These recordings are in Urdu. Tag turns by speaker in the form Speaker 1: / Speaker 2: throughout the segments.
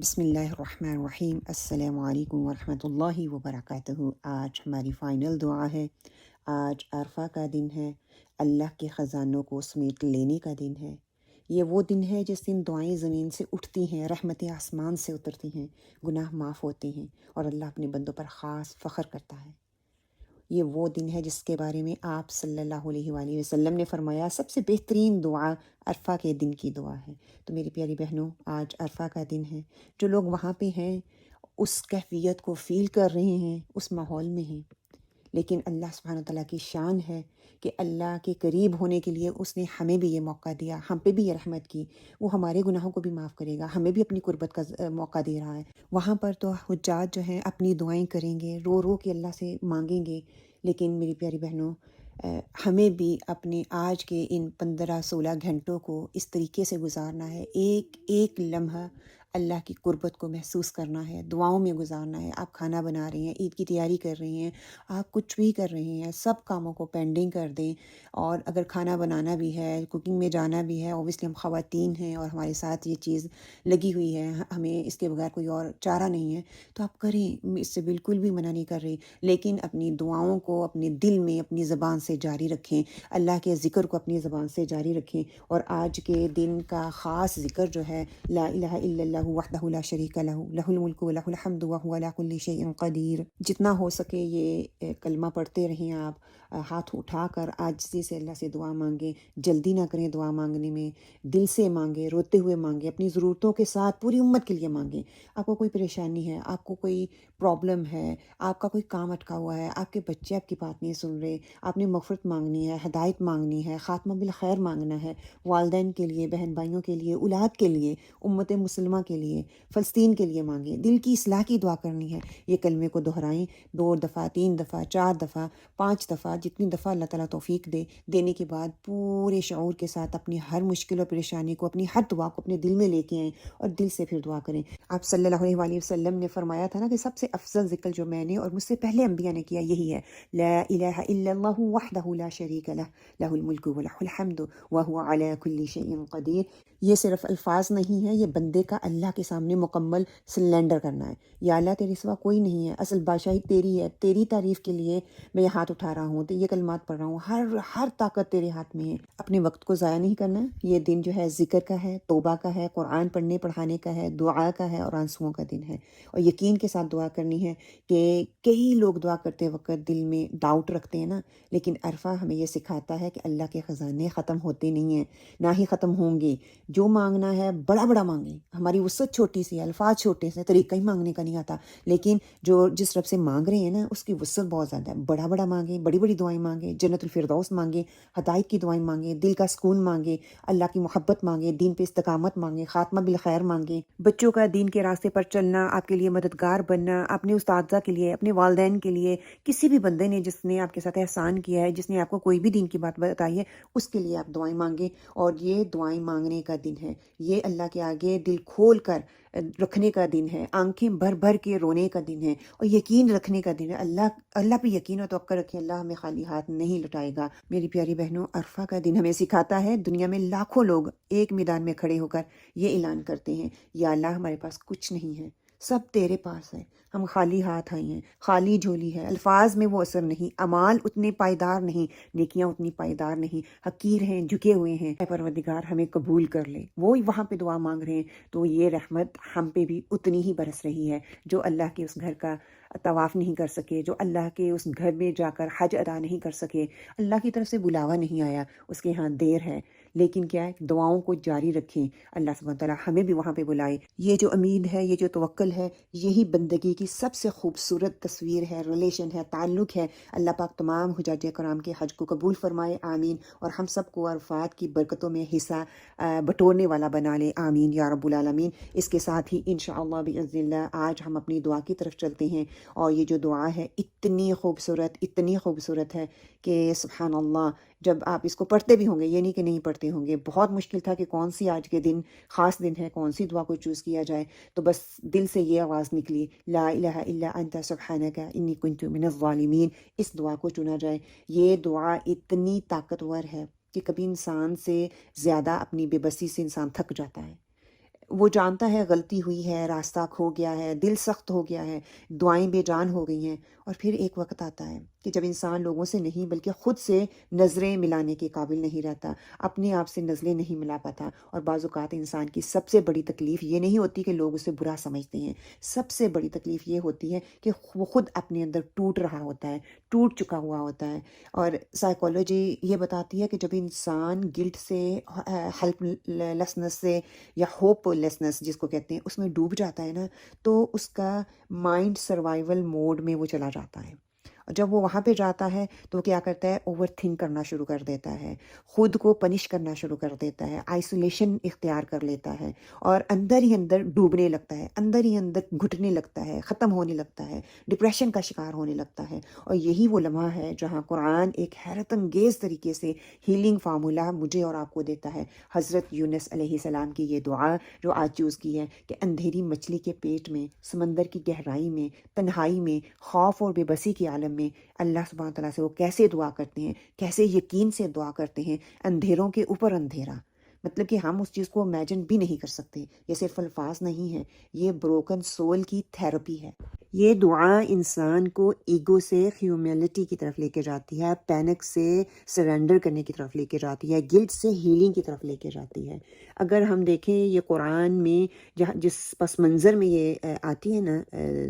Speaker 1: بسم اللہ الرحمن الرحیم۔ السلام علیکم ورحمۃ اللہ وبرکاتہ۔ آج ہماری فائنل دعا ہے۔ آج عرفہ کا دن ہے، اللہ کے خزانوں کو سمیٹ لینے کا دن ہے۔ یہ وہ دن ہے جس دن دعائیں زمین سے اٹھتی ہیں، رحمتیں آسمان سے اترتی ہیں، گناہ معاف ہوتے ہیں اور اللہ اپنے بندوں پر خاص فخر کرتا ہے۔ یہ وہ دن ہے جس کے بارے میں آپ صلی اللہ علیہ وآلہ وسلم نے فرمایا سب سے بہترین دعا عرفہ کے دن کی دعا ہے۔ تو میری پیاری بہنوں، آج عرفہ کا دن ہے۔ جو لوگ وہاں پہ ہیں اس کیفیت کو فیل کر رہے ہیں، اس ماحول میں ہیں، لیکن اللہ سبحانہ وتعالیٰ کی شان ہے کہ اللہ کے قریب ہونے کے لیے اس نے ہمیں بھی یہ موقع دیا، ہم پہ بھی یہ رحمت کی۔ وہ ہمارے گناہوں کو بھی معاف کرے گا، ہمیں بھی اپنی قربت کا موقع دے رہا ہے۔ وہاں پر تو حجاج جو ہیں اپنی دعائیں کریں گے، رو رو کے اللہ سے مانگیں گے، لیکن میری پیاری بہنوں، ہمیں بھی اپنے آج کے ان 15-16 گھنٹوں کو اس طریقے سے گزارنا ہے، ایک ایک لمحہ اللہ کی قربت کو محسوس کرنا ہے، دعاؤں میں گزارنا ہے۔ آپ کھانا بنا رہے ہیں، عید کی تیاری کر رہے ہیں، آپ کچھ بھی کر رہے ہیں، سب کاموں کو پینڈنگ کر دیں۔ اور اگر کھانا بنانا بھی ہے، کوکنگ میں جانا بھی ہے، اوبیسلی ہم خواتین ہیں اور ہمارے ساتھ یہ چیز لگی ہوئی ہے، ہمیں اس کے بغیر کوئی اور چارہ نہیں ہے، تو آپ کریں، اس سے بالکل بھی منع نہیں کر رہی، لیکن اپنی دعاؤں کو اپنے دل میں اپنی زبان سے جاری رکھیں، اللہ کے ذکر کو اپنی زبان سے جاری رکھیں۔ اور آج کے دن کا خاص ذکر جو ہے لا الہ الا اللہ وحدہ لا شریک لہ لہ الملک و لہ الحمد وہو علی کل شیء قدیر۔ جتنا ہو سکے یہ کلمہ پڑھتے رہیں آپ، ہاتھ اٹھا کر عاجزی سے اللہ سے دعا مانگیں، جلدی نہ کریں دعا مانگنے میں، دل سے مانگیں، روتے ہوئے مانگیں، اپنی ضرورتوں کے ساتھ پوری امت کے لیے مانگیں۔ آپ کو کوئی پریشانی ہے، آپ کو کوئی پرابلم ہے، آپ کا کوئی کام اٹکا ہوا ہے، آپ کے بچے آپ کی بات نہیں سن رہے، آپ نے مغفرت مانگنی ہے، ہدایت مانگنی ہے، خاتمہ بالخیر مانگنا ہے، والدین کے لیے، بہن بھائیوں کے لیے، اولاد کے لیے، امت مسلمہ کے لیے، فلسطین کے لیے مانگیں، دل کی اصلاح کی دعا کرنی ہے۔ یہ کلمے کو دہرائیں 2 دفعہ، 3 دفعہ، 4 دفعہ، 5 دفعہ، جتنی دفعہ اللہ تعالیٰ توفیق دے۔ دینے کے بعد پورے شعور کے ساتھ اپنی ہر مشکل اور پریشانی کو، اپنی ہر دعا کو اپنے دل میں لے کے آئیں اور دل سے پھر دعا کریں۔ آپ صلی اللہ علیہ وآلہ وسلم نے فرمایا تھا نا کہ سب سے افضل ذکر جو میں نے اور مجھ سے پہلے انبیاء نے کیا یہی ہے، لا الہ الا اللہ وحدہ لا شریک لہ لہ الملک و لہ الحمد وہو علی کل شیء قدیر۔ یہ صرف الفاظ نہیں ہے، یہ بندے کا اللہ کے سامنے مکمل سلینڈر کرنا ہے۔ یا اللہ تیرے سوا کوئی نہیں ہے، اصل بادشاہی تیری ہے، تیری تعریف کے لیے میں یہ ہاتھ اٹھا رہا ہوں، تو یہ کلمات پڑھ رہا ہوں، ہر طاقت تیرے ہاتھ میں ہے۔ اپنے وقت کو ضائع نہیں کرنا۔ یہ دن جو ہے ذکر کا ہے، توبہ کا ہے، قرآن پڑھنے پڑھانے کا ہے، دعا کا ہے اور آنسوؤں کا دن ہے۔ اور یقین کے ساتھ دعا کرنی ہے کہ کئی لوگ دعا کرتے وقت دل میں ڈاؤٹ رکھتے ہیں نا، لیکن عرفہ ہمیں یہ سکھاتا ہے کہ اللہ کے خزانے ختم ہوتے نہیں ہیں، نہ ہی ختم ہوں گے۔ جو مانگنا ہے بڑا بڑا مانگیں، ہماری وسعت چھوٹی سی ہے، الفاظ چھوٹے سے، طریقہ ہی مانگنے کا نہیں آتا، لیکن جو جس رب سے مانگ رہے ہیں نا اس کی وسعت بہت زیادہ ہے۔ بڑا بڑا مانگیں، بڑی بڑی دعائیں مانگیں، جنت الفردوس مانگیں، ہدایت کی دعائیں مانگیں، دل کا سکون مانگیں، اللہ کی محبت مانگیں، دین پہ استقامت مانگیں، خاتمہ بالخیر مانگیں۔ بچوں کا دین کے راستے پر چلنا، آپ کے لیے مددگار بننا، اپنے اساتذہ کے لیے، اپنے والدین کے لیے، کسی بھی بندے نے جس نے آپ کے ساتھ احسان کیا ہے، جس نے آپ کو کوئی بھی دین کی بات بتائی ہے، اس کے لیے آپ دعائیں مانگیں۔ اور یہ دعائیں مانگنے کا دن ہے، یہ اللہ کے آگے دل کھول کر رکھنے کا دن ہے، آنکھیں بھر بھر کے رونے کا دن ہے، اور یقین رکھنے کا دن ہے۔ اللہ پہ یقین و توکل رکھیں، اللہ ہمیں خالی ہاتھ نہیں لٹائے گا۔ میری پیاری بہنوں، عرفہ کا دن ہمیں سکھاتا ہے، دنیا میں لاکھوں لوگ ایک میدان میں کھڑے ہو کر یہ اعلان کرتے ہیں، یا اللہ ہمارے پاس کچھ نہیں ہے، سب تیرے پاس ہے، ہم خالی ہاتھ آئے ہیں، خالی جھولی ہے۔ الفاظ میں وہ اثر نہیں، اعمال اتنے پائیدار نہیں، نیکیاں اتنی پائیدار نہیں، حقیر ہیں، جھکے ہوئے ہیں۔ اے پروردگار ہمیں قبول کر لے۔ وہ وہاں پہ دعا مانگ رہے ہیں، تو یہ رحمت ہم پہ بھی اتنی ہی برس رہی ہے۔ جو اللہ کے اس گھر کا طواف نہیں کر سکے، جو اللہ کے اس گھر میں جا کر حج ادا نہیں کر سکے، اللہ کی طرف سے بلاوا نہیں آیا، اس کے ہاں دیر ہے، لیکن کیا ہے، دعاؤں کو جاری رکھیں، اللہ سبحانہ تعالیٰ ہمیں بھی وہاں پہ بلائے۔ یہ جو امید ہے، یہ جو توکل ہے، یہی بندگی کی سب سے خوبصورت تصویر ہے، ریلیشن ہے، تعلق ہے۔ اللہ پاک تمام حجاج کرام کے حج کو قبول فرمائے، آمین، اور ہم سب کو عرفات کی برکتوں میں حصہ بٹورنے والا بنا لے، آمین یا رب العالمین۔ اس کے ساتھ ہی انشاءاللہ باذن اللہ آج ہم اپنی دعا کی طرف چلتے ہیں، اور یہ جو دعا ہے اتنی خوبصورت ہے کہ سبحان اللہ، جب آپ اس کو پڑھتے بھی ہوں گے، یہ نہیں کہ نہیں پڑھتے ہوں گے، بہت مشکل تھا کہ کون سی آج کے دن خاص دن ہے، کون سی دعا کو چوز کیا جائے، تو بس دل سے یہ آواز نکلی، لا الہ الا انت سبحانک انی کنت من الظالمین، اس دعا کو چنا جائے۔ یہ دعا اتنی طاقتور ہے کہ کبھی انسان سے زیادہ اپنی بے بسی سے انسان تھک جاتا ہے، وہ جانتا ہے غلطی ہوئی ہے، راستہ کھو گیا ہے، دل سخت ہو گیا ہے، دعائیں بے جان ہو گئی ہیں، اور پھر ایک وقت آتا ہے کہ جب انسان لوگوں سے نہیں بلکہ خود سے نظریں ملانے کے قابل نہیں رہتا، اپنے آپ سے نظریں نہیں ملا پاتا، اور بعض اوقات انسان کی سب سے بڑی تکلیف یہ نہیں ہوتی کہ لوگ اسے برا سمجھتے ہیں، سب سے بڑی تکلیف یہ ہوتی ہے کہ وہ خود اپنے اندر ٹوٹ رہا ہوتا ہے، ٹوٹ چکا ہوا ہوتا ہے۔ اور سائیکالوجی یہ بتاتی ہے کہ جب انسان گلٹ سے، ہیلپ لیسنس سے، یا ہوپ لیسنس جس کو کہتے ہیں، اس میں ڈوب جاتا ہے نا، تو اس کا مائنڈ سروائیول موڈ میں وہ چلا جاتا ہے، اور جب وہ وہاں پہ جاتا ہے تو وہ کیا کرتا ہے، اوور تھنک کرنا شروع کر دیتا ہے، خود کو پنش کرنا شروع کر دیتا ہے، آئسولیشن اختیار کر لیتا ہے، اور اندر ہی اندر ڈوبنے لگتا ہے، اندر ہی اندر گھٹنے لگتا ہے، ختم ہونے لگتا ہے، ڈپریشن کا شکار ہونے لگتا ہے۔ اور یہی وہ لمحہ ہے جہاں قرآن ایک حیرت انگیز طریقے سے ہیلنگ فارمولا مجھے اور آپ کو دیتا ہے۔ حضرت یونس علیہ السلام کی یہ دعا جو آج چوز کی ہے کہ اندھیری مچھلی کے پیٹ میں، سمندر کی گہرائی میں، تنہائی میں، خوف اور بے بسی کے عالم میں اللہ سبحانہ تعالیٰ سے وہ کیسے دعا کرتے ہیں، کیسے یقین سے دعا کرتے ہیں، اندھیروں کے اوپر اندھیرا، مطلب کہ ہم اس چیز کو امیجن بھی نہیں کر سکتے۔ یہ صرف الفاظ نہیں ہے، یہ بروکن سول کی تھیراپی ہے۔ یہ دعا انسان کو ایگو سے ہیوملٹی کی طرف لے کے جاتی ہے، پینک سے سرنڈر کرنے کی طرف لے کے جاتی ہے، گلٹ سے ہیلنگ کی طرف لے کے جاتی ہے۔ اگر ہم دیکھیں یہ قرآن میں جس پس منظر میں یہ آتی ہے نا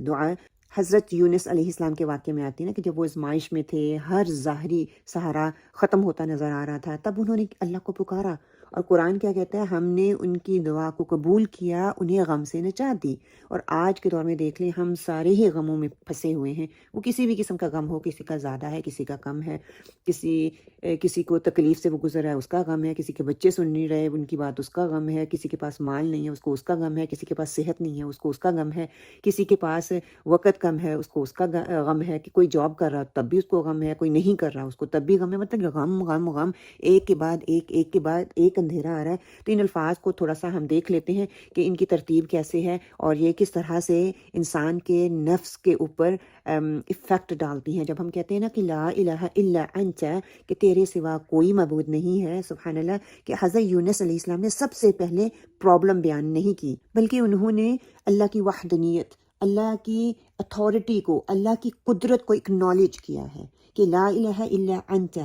Speaker 1: دعا، حضرت یونس علیہ السلام کے واقعے میں آتی ہے نا کہ جب وہ آزمائش میں تھے، ہر ظاہری سہارا ختم ہوتا نظر آ رہا تھا، تب انہوں نے اللہ کو پکارا، اور قرآن کیا کہتا ہے، ہم نے ان کی دعا کو قبول کیا، انہیں غم سے نجات دی۔ اور آج کے دور میں دیکھ لیں، ہم سارے ہی غموں میں پھنسے ہوئے ہیں، وہ کسی بھی قسم کا غم ہو، کسی کا زیادہ ہے، کسی کا کم ہے، کسی کو تکلیف سے وہ گزر رہا ہے، اس کا غم ہے، کسی کے بچے سن نہیں رہے ان کی بات، اس کا غم ہے، کسی کے پاس مال نہیں ہے، اس کو اس کا غم ہے، کسی کے پاس صحت نہیں ہے، اس کو اس کا غم ہے، کسی کے پاس وقت کم ہے، اس کو اس کا غم ہے، کہ کوئی جاب کر رہا تب بھی اس کو غم ہے، کوئی نہیں کر رہا اس کو تب بھی غم ہے، مطلب غم غم غم، ایک کے بعد ایک، ایک کے بعد ایک اندھیرا آ رہا ہے۔ تو ان الفاظ کو تھوڑا سا ہم دیکھ لیتے ہیں کہ ان کی ترتیب کیسے ہے، اور یہ کس طرح سے انسان کے نفس کے اوپر افیکٹ ڈالتی ہیں۔ جب ہم کہتے ہیں نا کہ لا الہ الا انت، کہ تیرے سوا کوئی معبود نہیں ہے، سبحان اللہ، کہ حضرت یونس علیہ السلام نے سب سے پہلے پرابلم بیان نہیں کی، بلکہ انہوں نے اللہ کی وحدانیت، اللہ کی اتھارٹی کو، اللہ کی قدرت کو اکنالج کیا ہے کہ لا الہ الا انت،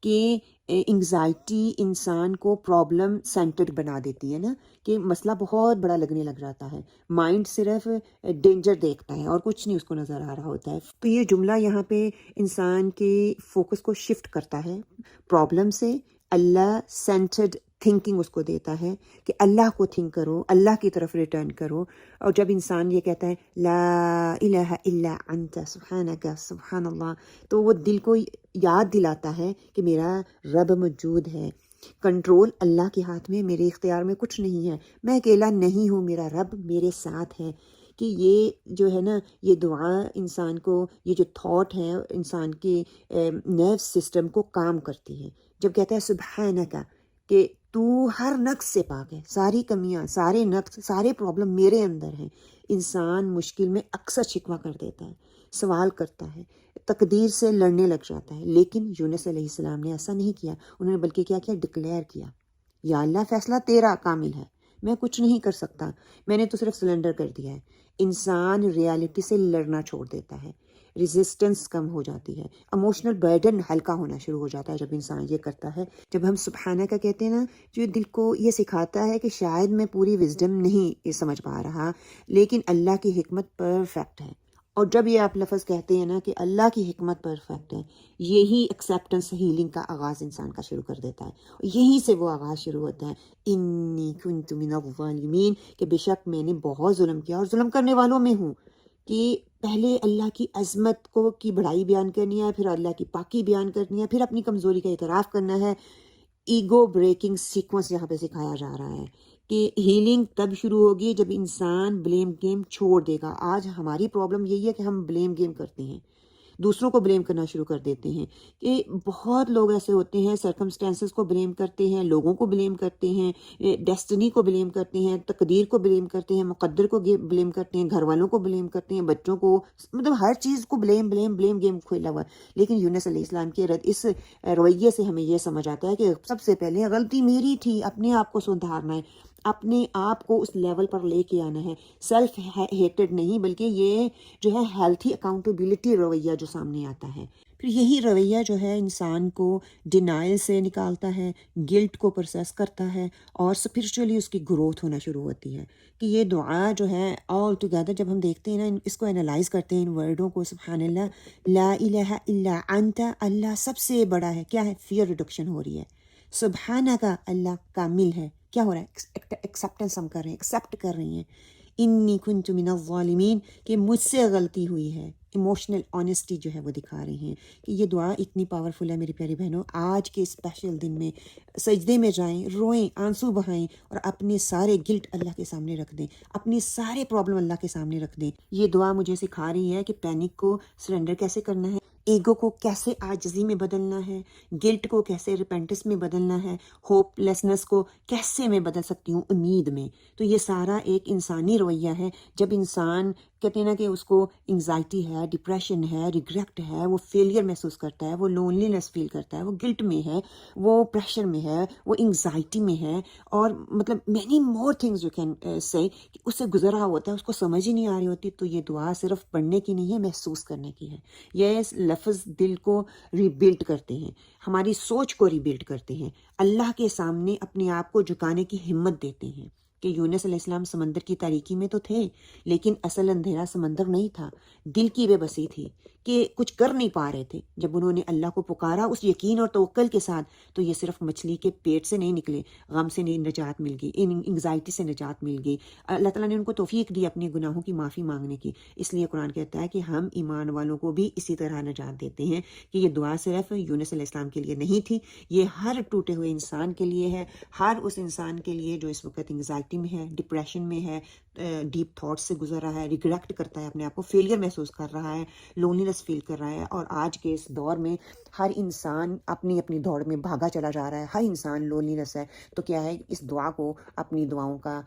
Speaker 1: کہ انگزائٹی انسان کو پرابلم سینٹرڈ بنا دیتی ہے نا، کہ مسئلہ بہت بڑا لگنے لگ جاتا ہے، مائنڈ صرف ڈینجر دیکھتا ہے اور کچھ نہیں اس کو نظر آ رہا ہوتا ہے۔ تو یہ جملہ یہاں پہ انسان کے فوکس کو شفٹ کرتا ہے پرابلم سے، اللہ سینٹرڈ تھنکنگ اس کو دیتا ہے کہ اللہ کو تھنک کرو، اللہ کی طرف ریٹرن کرو۔ اور جب انسان یہ کہتا ہے لا الہ الا انت سبحانک سبحان اللہ، تو وہ دل کو یاد دلاتا ہے کہ میرا رب موجود ہے، کنٹرول اللہ کے ہاتھ میں، میرے اختیار میں کچھ نہیں ہے، میں اکیلا نہیں ہوں، میرا رب میرے ساتھ ہے۔ کہ یہ جو ہے نا، یہ دعا انسان کو، یہ جو تھاٹ ہے انسان کے نرو سسٹم کو کام کرتی ہے۔ جب کہتا ہے سبحانک، کہ تو ہر نقص سے پاک ہے، ساری کمیاں، سارے نقص، سارے پرابلم میرے اندر ہیں، انسان مشکل میں اکثر شکوہ کر دیتا ہے، سوال کرتا ہے، تقدیر سے لڑنے لگ جاتا ہے۔ لیکن یونس علیہ السلام نے ایسا نہیں کیا، انہوں نے بلکہ کیا کیا، ڈکلیئر کیا، یا اللہ فیصلہ تیرا کامل ہے، میں کچھ نہیں کر سکتا، میں نے تو صرف سلنڈر کر دیا ہے۔ انسان ریالٹی سے لڑنا چھوڑ دیتا ہے، ریزسٹنس کم ہو جاتی ہے، ایموشنل برڈن ہلکا ہونا شروع ہو جاتا ہے جب انسان یہ کرتا ہے۔ جب ہم سبحانہ کا کہتے ہیں نا، جو دل کو یہ سکھاتا ہے کہ شاید میں پوری وزڈم نہیں یہ سمجھ پا رہا، لیکن اللہ کی حکمت پرفیکٹ ہے۔ اور جب یہ آپ لفظ کہتے ہیں نا کہ اللہ کی حکمت پرفیکٹ ہے، یہی ایکسیپٹنس ہیلنگ کا آغاز انسان کا شروع کر دیتا ہے، یہیں سے وہ آغاز شروع ہوتا ہے، انی کنت من الظالمین، کہ بے شک میں نے بہت ظلم کیا اور ظلم کرنے والوں میں ہوں۔ کہ پہلے اللہ کی عظمت کو کی بڑائی بیان کرنی ہے، پھر اللہ کی پاکی بیان کرنی ہے، پھر اپنی کمزوری کا اعتراف کرنا ہے۔ ایگو بریکنگ سیکوینس یہاں پہ سکھایا جا رہا ہے کہ ہیلنگ تب شروع ہوگی جب انسان بلیم گیم چھوڑ دے گا۔ آج ہماری پرابلم یہی ہے کہ ہم بلیم گیم کرتے ہیں، دوسروں کو بلیم کرنا شروع کر دیتے ہیں، کہ بہت لوگ ایسے ہوتے ہیں سرکمسٹانسز کو بلیم کرتے ہیں، لوگوں کو بلیم کرتے ہیں، ڈیسٹنی کو بلیم کرتے ہیں، تقدیر کو بلیم کرتے ہیں، مقدر کو بلیم کرتے ہیں، گھر والوں کو بلیم کرتے ہیں، بچوں کو، مطلب ہر چیز کو بلیم بلیم بلیم گیم کھیلا ہوا ہے۔ لیکن یونس علیہ السلام کے رد اس رویے سے ہمیں یہ سمجھ آتا ہے کہ سب سے پہلے غلطی میری تھی، اپنے آپ کو سدھارنا ہے، اپنے آپ کو اس لیول پر لے کے آنا ہے، سیلف ہیٹڈ نہیں، بلکہ یہ جو ہے ہیلتھی اکاؤنٹیبلٹی رویہ جو سامنے آتا ہے. پھر یہی رویہ جو ہے انسان کو ڈینائل سے نکالتا ہے، گلٹ کو پروسیس کرتا ہے، اور اسپرچولی اس کی گروتھ ہونا شروع ہوتی ہے. کہ یہ دعا جو ہے آل ٹوگیدر جب ہم دیکھتے ہیں نا، اس کو انالائز کرتے ہیں ان ورڈوں کو، سبحان اللہ، لا الہ الا انت، اللہ سب سے بڑا ہے. کیا ہے؟ فیئر ریڈکشن ہو رہی ہے. سبحانہ کا، اللہ کامل ہے. کیا ہو رہا ہے؟ ایکسیپٹنس ہم کر رہے ہیں، ایکسیپٹ کر رہی ہیں. انی کنت من الظالمین، کہ مجھ سے غلطی ہوئی ہے. ایموشنل آنیسٹی جو ہے وہ دکھا رہے ہیں. کہ یہ دعا اتنی پاورفل ہے میری پیاری بہنوں. آج کے اسپیشل دن میں سجدے میں جائیں، روئیں، آنسو بہائیں، اور اپنے سارے گلٹ اللہ کے سامنے رکھ دیں، اپنے سارے پرابلم اللہ کے سامنے رکھ دیں. یہ دعا مجھے سکھا رہی ہے کہ پینک کو سرنڈر کیسے کرنا ہے، ایگو کو کیسے عاجزی میں بدلنا ہے، گلٹ کو کیسے ریپینٹنس میں بدلنا ہے، ہوپ لیسنس کو کیسے میں بدل سکتی ہوں امید میں. تو یہ سارا ایک انسانی رویہ ہے. جب انسان کہتے ہیں نا کہ اس کو انگزائٹی ہے، ڈپریشن ہے، ریگریٹ ہے، وہ فیلئر محسوس کرتا ہے، وہ لونلینس فیل کرتا ہے، وہ گلٹ میں ہے، وہ پریشر میں ہے، وہ انگزائٹی میں ہے، اور مطلب many more things you can say, کہ اس سے گزر رہا ہوتا ہے، اس کو سمجھ ہی نہیں آ رہی ہوتی. تو یہ دعا صرف پڑھنے کی نہیں ہے، محسوس کرنے کی ہے. یہ لفظ دل کو ریبلڈ کرتے ہیں، ہماری سوچ کو ریبلڈ کرتے ہیں، اللہ کے سامنے اپنے آپ کو جھکانے کی ہمت دیتے ہیں. کہ یونس علیہ السلام سمندر کی تاریکی میں تو تھے، لیکن اصل اندھیرا سمندر نہیں تھا، دل کی بے بسی تھی کہ کچھ کر نہیں پا رہے تھے. جب انہوں نے اللہ کو پکارا اس یقین اور توکل کے ساتھ، تو یہ صرف مچھلی کے پیٹ سے نہیں نکلے، غم سے نجات مل گئی، انگزائٹی سے نجات مل گئی. اللہ تعالیٰ نے ان کو توفیق دی اپنے گناہوں کی معافی مانگنے کی. اس لیے قرآن کہتا ہے کہ ہم ایمان والوں کو بھی اسی طرح نجات دیتے ہیں. کہ یہ دعا صرف یونس علیہ السلام کے لیے نہیں تھی، یہ ہر ٹوٹے ہوئے انسان کے لیے ہے، ہر اس انسان کے لیے جو اس وقت انگزائٹی میں ہے، ڈپریشن میں ہے، ڈیپ تھاٹس سے گزر رہا ہے، ریگریٹ کرتا ہے، اپنے آپ کو فیلئر محسوس کر رہا ہے، لونلینس فیل کر رہا ہے. اور آج کے اس دور میں ہر انسان اپنی اپنی دوڑ میں بھاگا چلا جا رہا ہے، ہر انسان لونلینس ہے. تو کیا ہے، اس دعا کو اپنی دعاؤں کا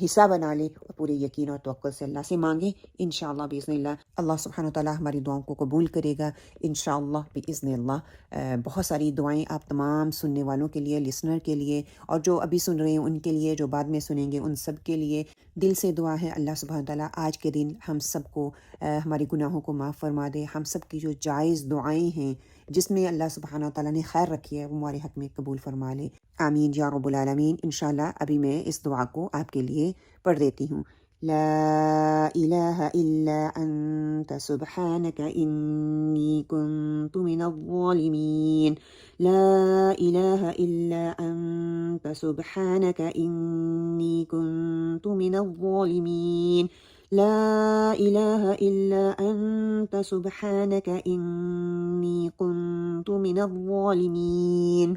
Speaker 1: حصہ بنا لیں، اور پورے یقین اور توکل سے اللہ سے مانگیں. انشاءاللہ باذن اللہ اللہ سبحانہ وتعالیٰ ہماری دعاؤں کو قبول کرے گا انشاءاللہ باذن اللہ. بہت ساری دعائیں آپ تمام سننے والوں کے لیے، لسنر کے لیے، اور جو ابھی سن رہے ہیں ان کے لیے، جو بعد میں سنیں گے ان سب کے لیے دل سے دعا ہے اللہ سبحانہ وتعالیٰ آج کے دن ہم سب کو ہمارے گناہوں کو معاف فرما دے. ہم سب کی جو جائز دعائیں ہیں جس میں اللہ سبحانہ وتعالیٰ نے خیر رکھی ہے، وہ ہمارے حق میں قبول فرما لے. آمین یا رب العالمین. انشاءاللہ ابھی میں اس دعا کو آپ کے لیے پڑھ دیتی ہوں. لا الہ الا انت سبحانک انی کنت من الظالمین. لا الہ الا انت سبحانک انی کنت من الظالمین. لا الہ الا انت سبحانک انی کنت من الظالمین.